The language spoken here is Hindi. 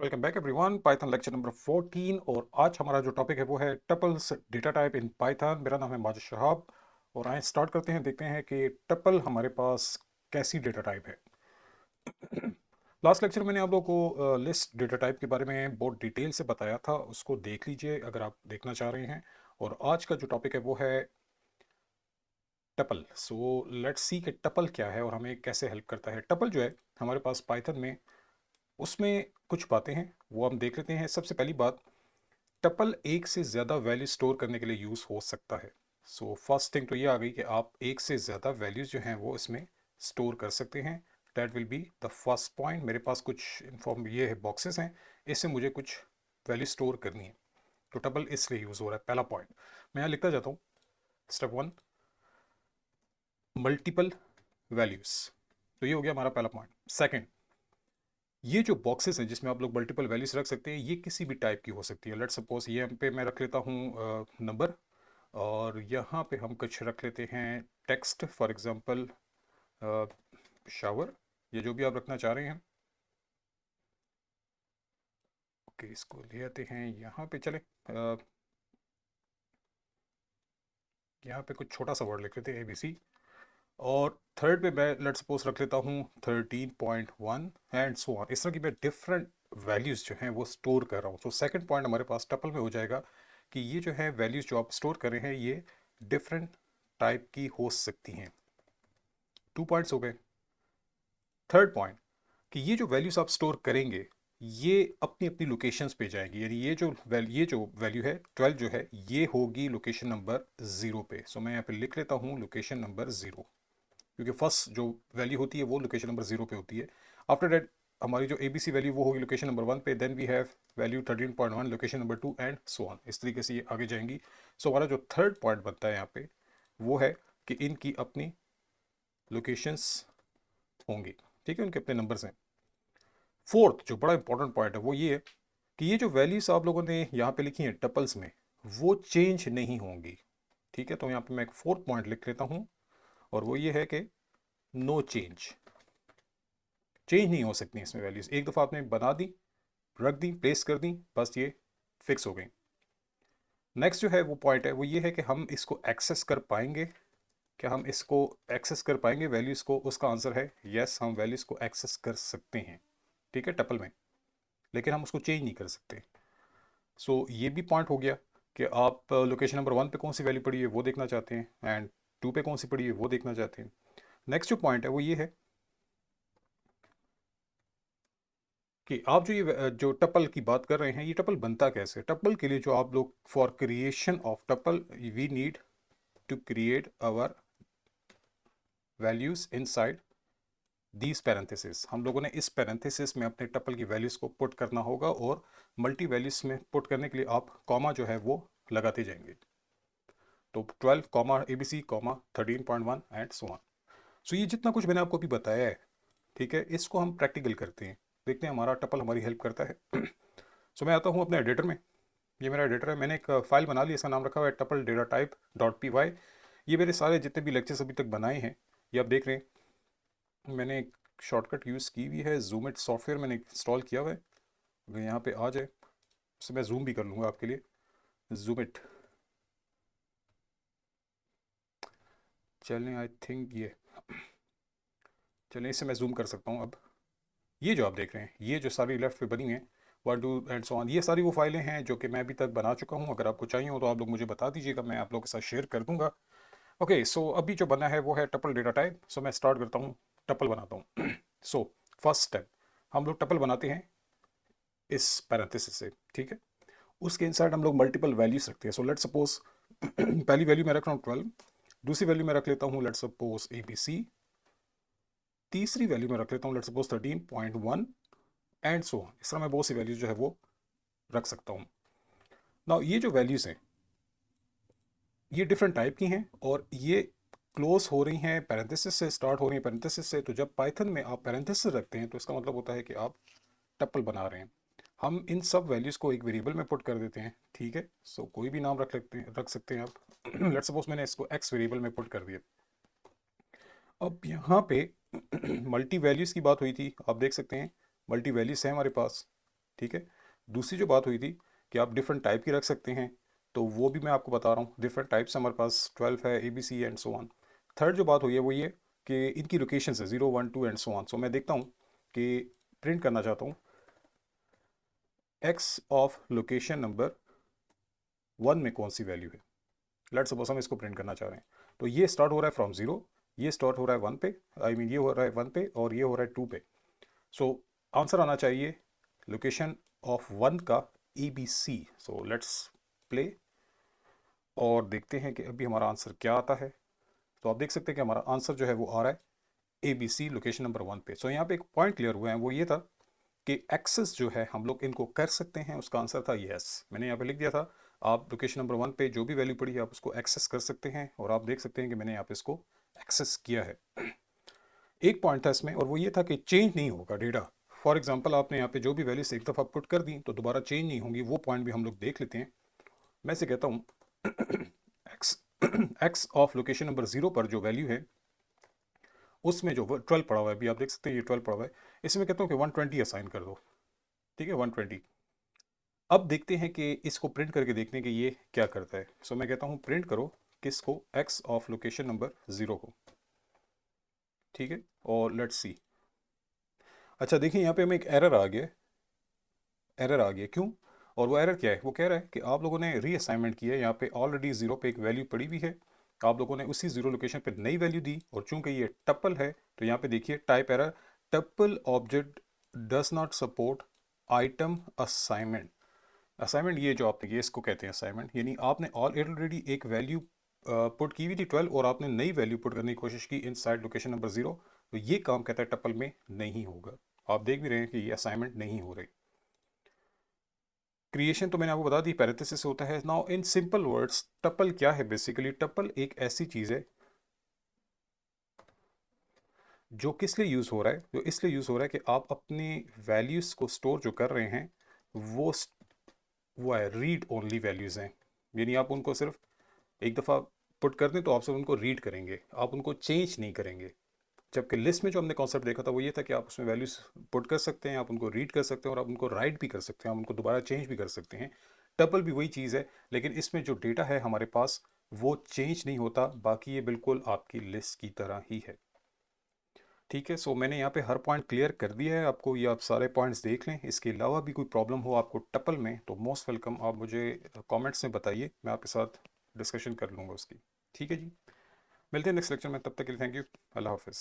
Welcome back everyone. Python lecture number 14 और आज हमारा जो टॉपिक है वो है tuples data type in Python. मेरा नाम है माजिद शहाब और आए स्टार्ट करते हैं, देखते हैं कि टपल हमारे पास कैसी डेटा टाइप है। लास्ट लेक्चर मैंने आप लोगों को लिस्ट डेटा टाइप के बारे में बहुत डिटेल से बताया था, उसको देख लीजिए अगर आप देखना चाह रहे हैं। और आज का जो टॉपिक है वो है टपल। सो लेट्स सी कि टपल क्या है और हमें कैसे हेल्प करता है। टपल जो है हमारे पास पाइथन में, उसमें कुछ बातें हैं वो हम देख लेते हैं। सबसे पहली बात, टपल एक से ज़्यादा वैल्यू स्टोर करने के लिए यूज़ हो सकता है। सो फर्स्ट थिंग तो ये आ गई कि आप एक से ज़्यादा वैल्यूज़ जो हैं वो इसमें स्टोर कर सकते हैं। That will be the first point. मेरे पास कुछ इन्फॉर्म ये है बॉक्सेस हैं, इससे मुझे कुछ वैल्यू स्टोर करनी है, तो टपल इसलिए यूज़ हो रहा है। पहला पॉइंट मैं यहाँ लिखता जाता हूँ। Step one, multiple values. तो ये हो गया हमारा पहला पॉइंट। सेकेंड, ये जो बॉक्सेस हैं जिसमें आप लोग मल्टीपल वैल्यूज रख सकते हैं, ये किसी भी टाइप की हो सकती है। लेट्स सपोज ये पे मैं रख लेता हूँ नंबर, और यहाँ पे हम कुछ रख लेते हैं टेक्स्ट, फॉर एग्जांपल शावर, ये जो भी आप रखना चाह रहे हैं। ओके, इसको ले आते हैं यहाँ पे। चले यहाँ पे कुछ छोटा सा वर्ड लिख लेते हैं ABC। और थर्ड पे मैं लेट्स सपोज रख लेता हूँ 13.1 एंड सो ऑन। इस तरह की मैं डिफरेंट वैल्यूज़ जो हैं वो स्टोर कर रहा हूँ। तो सेकंड पॉइंट हमारे पास टपल में हो जाएगा कि ये जो है वैल्यूज़ जो आप स्टोर कर रहे हैं ये डिफरेंट टाइप की हो सकती हैं। 2 पॉइंट्स हो गए। थर्ड पॉइंट कि ये जो वैल्यूज़ आप स्टोर करेंगे ये अपनी अपनी लोकेशंस पे जाएंगी। यानी ये जो वैल्यू है 12 जो है ये होगी लोकेशन नंबर 0 पे। सो मैं यहाँ पे लिख लेता हूँ लोकेशन नंबर 0, क्योंकि फर्स्ट जो वैल्यू होती है वो लोकेशन नंबर 0 पे होती है। आफ्टर दैट हमारी जो ABC वैल्यू वो होगी लोकेशन नंबर 1 पे। Then we have value 13.1 location number 2 and so on. इस तरीके से ये आगे जाएंगी। सो हमारा जो थर्ड पॉइंट बनता है यहाँ पे वो है कि इनकी अपनी लोकेशंस होंगी, ठीक है, उनके अपने नंबर्स हैं। फोर्थ जो बड़ा इंपॉर्टेंट पॉइंट है वो ये है कि ये जो वैल्यूज आप लोगों ने यहाँ पे लिखी हैं टपल्स में वो चेंज नहीं होंगी, ठीक है। तो यहाँ पे मैं एक फोर्थ पॉइंट लिख लेता हूँ और वो ये है कि नो चेंज, चेंज नहीं हो सकती इसमें वैल्यूज। एक दफ़ा आपने बना दी, रख दी, प्लेस कर दी, बस ये फिक्स हो गई। नेक्स्ट जो है वो पॉइंट है वो ये है कि हम इसको एक्सेस कर पाएंगे। क्या हम इसको एक्सेस कर पाएंगे वैल्यूज़ को? उसका आंसर है यस, हम वैल्यूज़ को एक्सेस कर सकते हैं, ठीक है, टपल में, लेकिन हम उसको चेंज नहीं कर सकते। सो ये भी पॉइंट हो गया कि आप लोकेशन नंबर 1 पे कौन सी वैल्यू पड़ी है वो देखना चाहते हैं एंड 2 पे कौन सी पड़ी है वो देखना चाहते हैं। नेक्स्ट जो पॉइंट है वो ये है कि आप जो टपल की बात कर रहे हैं ये टपल बनता कैसे। टपल के लिए जो आप लोग, for creation of tuple we need to create our values inside these parenthesis. हम लोगों ने इस पैरेंथेसिस में अपने टपल की वैल्यूज को पुट करना होगा और मल्टी वैल्यूज में पुट करने के लिए आप कॉमा जो है वो लगाते जाएंगे। तो 12 comma ABC comma 13.1 and so on. So ये जितना कुछ मैंने आपको अभी बताया है, ठीक है, इसको हम प्रैक्टिकल करते हैं, देखते हैं हमारा टपल हमारी हेल्प करता है। सो मैं आता हूँ अपने एडिटर में। ये मेरा एडिटर है, मैंने एक फाइल बना ली, इसका नाम रखा हुआ है टपल डेटा टाइप .py। ये मेरे सारे जितने भी लेक्चर्स अभी तक बनाए हैं ये आप देख रहे हैं। मैंने एक शॉर्टकट यूज़ की हुई है, जूम इट सॉफ्टवेयर मैंने इंस्टॉल किया हुआ है। अगर यहाँ पे आ जाए तो मैं जूम भी कर लूँगा आपके लिए। जूम इट, चलें, आई थिंक ये, चलें इससे मैं जूम कर सकता हूँ अब। ये जो आप देख रहे हैं ये जो सारी लेफ्ट पे बनी हैं 1 2 एंड सो ऑन, ये सारी वो फाइलें हैं जो कि मैं अभी तक बना चुका हूँ। अगर आपको चाहिए हो तो आप लोग मुझे बता दीजिएगा, मैं आप लोगों के साथ शेयर कर दूंगा। ओके, सो अभी जो बना है वो है टपल डेटा टाइप। सो मैं स्टार्ट करता हूँ, टपल बनाता हूँ। सो फर्स्ट स्टेप, हम लोग टपल बनाते हैं इस पैरेंथेसिस से, ठीक है। उसके इनसाइड हम लोग मल्टीपल वैल्यूज रखते हैं। सो लेट्स सपोज पहली वैल्यू मैं रख रहा हूँ 12, दूसरी वैल्यू मैं रख लेता हूँ लेट्स सपोज ABC, तीसरी वैल्यू मैं रख लेता हूँ let's suppose 13.1 and so on. इस तरह मैं बहुत सी वैल्यूज जो है वो रख सकता हूँ। नाउ ये जो वैल्यूज़ हैं ये डिफरेंट टाइप की हैं और ये क्लोज हो रही हैं पैरेंथेसिस से, स्टार्ट हो रही हैं पैरेंथेसिस से। तो जब पाइथन में आप पैरेंथेसिस रखते हैं तो इसका मतलब होता है कि आप टपल बना रहे हैं। हम इन सब वैल्यूज़ को एक वेरिएबल में पुट कर देते हैं, ठीक है। सो कोई भी नाम रख सकते हैं आप। लेट्स सपोज मैंने इसको एक्स वेरिएबल में पुट कर दिया। अब यहाँ पे मल्टी वैल्यूज़ की बात हुई थी, आप देख सकते हैं मल्टी वैल्यूज़ हैं हमारे पास, ठीक है। दूसरी जो बात हुई थी कि आप डिफरेंट टाइप की रख सकते हैं, तो वो भी मैं आपको बता रहा हूँ। डिफरेंट टाइप्स हमारे पास 12 है, ABC and so on. Third जो बात हुई है वो ये कि इनकी लोकेशन है 0 1 2 एंड सो ऑन। सो मैं देखता हूँ कि प्रिंट करना चाहता हूँ एक्स ऑफ लोकेशन नंबर 1 में कौन सी वैल्यू है। लेट्स सपोज हम इसको प्रिंट करना चाह रहे हैं, तो ये स्टार्ट हो रहा है फ्रॉम 0, ये स्टार्ट हो रहा है 1 पे, ये हो रहा है 1 पे और ये हो रहा है 2 पे। सो आंसर आना चाहिए लोकेशन ऑफ 1 का ABC। सो लेट्स प्ले और देखते हैं कि अभी हमारा आंसर क्या आता है। तो आप देख सकते हैं कि हमारा आंसर जो है वो आ रहा है ABC लोकेशन नंबर 1 पे। सो यहाँ पे एक पॉइंट क्लियर हुआ है, वो ये था कि एक्सेस जो है हम लोग इनको कर सकते हैं। उसका आंसर था यस। मैंने यहाँ पे लिख दिया था आप लोकेशन नंबर 1 पे जो भी वैल्यू पड़ी है आप उसको एक्सेस कर सकते हैं, और आप देख सकते हैं कि मैंने यहाँ पे इसको एक्सेस किया है। एक पॉइंट था इसमें और वो ये था कि चेंज नहीं होगा डेटा। फॉर एग्जांपल आपने यहाँ पे जो भी वैल्यूज एक दफ़ा पुट कर दी तो दोबारा चेंज नहीं होंगी। वो पॉइंट भी हम लोग देख लेते हैं। मैं से कहता हूँ x x of location number 0 पर जो वैल्यू है उसमें जो 12 पड़ा हुआ है, अभी आप देख सकते हैं ये 12 पड़ा हुआ है, इसमें कहता हूँ कि 120 असाइन कर दो। ठीक है, 120। अब देखते हैं कि इसको प्रिंट करके देखते हैं कि ये क्या करता है। सो मैं कहता हूँ प्रिंट करो किसको, एक्स ऑफ लोकेशन नंबर 0 को। ठीक है, और लेट्स सी। अच्छा देखिए यहाँ पे हमें एक एरर आ गया। एरर आ गया क्यों? और वो एरर क्या है? वो कह रहा है कि आप लोगों ने रीअसाइनमेंट किया है। यहाँ पे ऑलरेडी 0 पे एक वैल्यू पड़ी हुई है, आप लोगों ने उसी 0 लोकेशन पे नई वैल्यू दी, और चूंकि ये टपल है तो यहाँ पे देखिए type error, tuple object does not support item assignment. Assignment ये जो आपने, ये इसको कहते हैं असाइनमेंट, यानी आपने ऑलरेडी एक वैल्यू पुट की हुई थी 12 और आपने नई वैल्यू पुट करने की कोशिश की इनसाइड लोकेशन नंबर 0, तो ये काम कहता है टपल में नहीं होगा। आप देख भी रहे हैं कि ये असाइनमेंट नहीं हो रही। क्रिएशन तो मैंने आपको बता दी, पैरेंथेसिस होता है। Now in simple words tuple क्या है? बेसिकली टपल एक ऐसी चीज़ है जो किस लिए यूज़ हो रहा है, जो इसलिए यूज़ हो रहा है कि आप अपनी वैल्यूज़ को स्टोर जो कर रहे हैं वो वो है रीड ओनली वैल्यूज़ हैं। यानी आप उनको सिर्फ एक दफ़ा पुट कर दें तो आप सिर्फ उनको रीड करेंगे, आप उनको चेंज नहीं करेंगे। जबकि लिस्ट में जो हमने कॉन्सेप्ट देखा था वो ये था कि आप उसमें वैल्यूज पुट कर सकते हैं, आप उनको रीड कर सकते हैं और आप उनको राइट भी कर सकते हैं, आप उनको दोबारा चेंज भी कर सकते हैं। टपल भी वही चीज़ है, लेकिन इसमें जो डेटा है हमारे पास वो चेंज नहीं होता, बाकी ये बिल्कुल आपकी लिस्ट की तरह ही है। ठीक है, सो मैंने यहाँ पे हर पॉइंट क्लियर कर दिया है आपको, ये आप सारे पॉइंट्स देख लें। इसके अलावा भी कोई प्रॉब्लम हो आपको टपल में तो मोस्ट वेलकम, आप मुझे कमेंट्स में बताइए, मैं आपके साथ डिस्कशन कर लूँगा उसकी। ठीक है जी, मिलते हैं नेक्स्ट लेक्चर में, तब तक के लिए थैंक यू, अल्लाह हाफिज़।